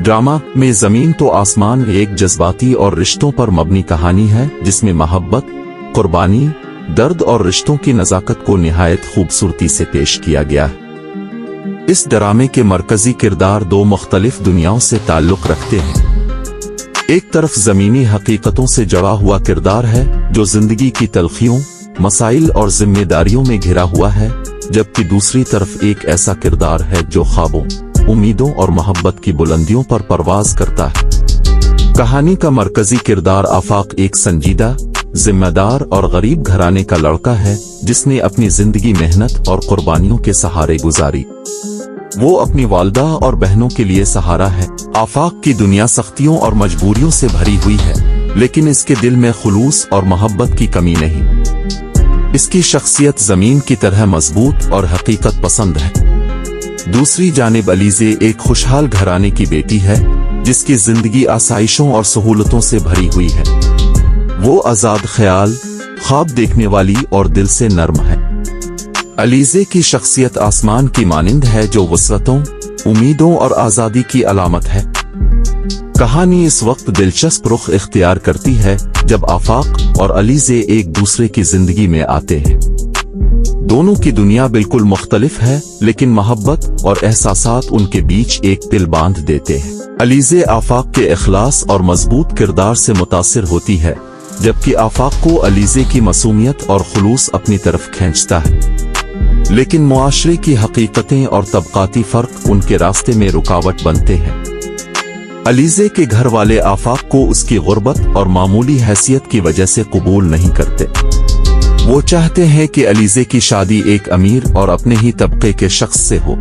Drama में ज़मीन तो आसमान एक जज्बाती और रिश्तों पर मबनी कहानी है जिसमें मोहब्बत, कुर्बानी, दर्द और रिश्तों की नज़ाकत को निहायत खूबसूरती से पेश किया गया है। इस ड्रामे के मरकजी किरदार दो मुख्तलिफ दुनियाओं से ताल्लुक़ रखते हैं। एक तरफ ज़मीनी हकीकतों से जुड़ा हुआ किरदार है जो जिंदगी की तलखियों, मसाइल और जिम्मेदारियों में घिरा हुआ है, जबकि दूसरी तरफ एक ऐसा किरदार है जो ख्वाबों, उम्मीदों और मोहब्बत की बुलंदियों पर परवाज करता है। कहानी का मरकजी किरदार आफाक एक संजीदा, जिम्मेदार और गरीब घराने का लड़का है जिसने अपनी जिंदगी मेहनत और कुर्बानियों के सहारे गुजारी। वो अपनी वालिदा और बहनों के लिए सहारा है। आफाक की दुनिया सख्तियों और मजबूरियों से भरी हुई है, लेकिन इसके दिल में खुलूस और मोहब्बत की कमी नहीं। इसकी शख्सियत ज़मीन की तरह मजबूत और हकीकत पसंद है। दूसरी जानिब अलीज़े एक खुशहाल घराने की बेटी है जिसकी जिंदगी आसाइशों और सहूलतों से भरी हुई है। वो आजाद ख्याल, ख्वाब देखने वाली और दिल से नर्म है। अलीज़े की शख्सियत आसमान की मानिंद है जो वसअतों, उम्मीदों और आज़ादी की अलामत है। कहानी इस वक्त दिलचस्प रुख इख्तियार करती है जब आफाक और अलीज़े एक दूसरे की जिंदगी में आते हैं। दोनों की दुनिया बिल्कुल मुख्तलिफ है, लेकिन मोहब्बत और एहसासात उनके बीच एक दिल बांध देते हैं। अलीज़े आफाक के इखलास और मजबूत किरदार से मुतासिर होती है, जबकि आफाक को अलीज़े की मासूमियत और खुलूस अपनी तरफ खींचता है। लेकिन मुआशरे की हकीकतें और तबकाती फर्क उनके रास्ते में रुकावट बनते हैं। अलीज़े के घर वाले आफाक को उसकी गुर्बत और मामूली हैसियत की वजह से कबूल नहीं करते। वो चाहते हैं कि अलीज़े की शादी एक अमीर और अपने ही तबके के शख्स से हो।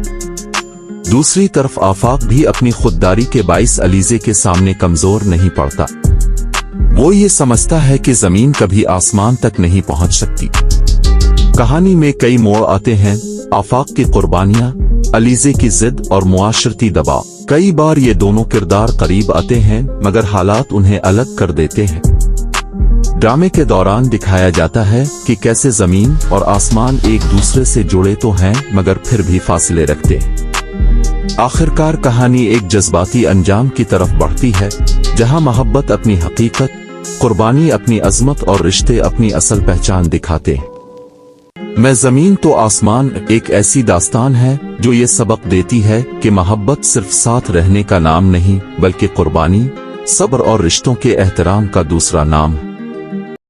दूसरी तरफ आफाक भी अपनी खुददारी के बाइस अलीज़े के सामने कमजोर नहीं पड़ता। वो ये समझता है कि जमीन कभी आसमान तक नहीं पहुंच सकती। कहानी में कई मोड़ आते हैं। आफाक की कुर्बानियां, अलीज़े की जिद और मुआशरती दबाव। कई बार ये दोनों किरदार करीब आते हैं मगर हालात उन्हें अलग कर देते हैं। ड्रामे के दौरान दिखाया जाता है कि कैसे जमीन और आसमान एक दूसरे से जुड़े तो हैं मगर फिर भी फासले रखते हैं। आखिरकार कहानी एक जज्बाती अंजाम की तरफ बढ़ती है जहां मोहब्बत अपनी हकीकत, कुर्बानी अपनी अजमत और रिश्ते अपनी असल पहचान दिखाते हैं। मैं ज़मीन तो आसमान एक ऐसी दास्तान है जो ये सबक देती है कि मोहब्बत सिर्फ साथ रहने का नाम नहीं बल्कि कुर्बानी, सब्र और रिश्तों के एहतराम का दूसरा नाम है।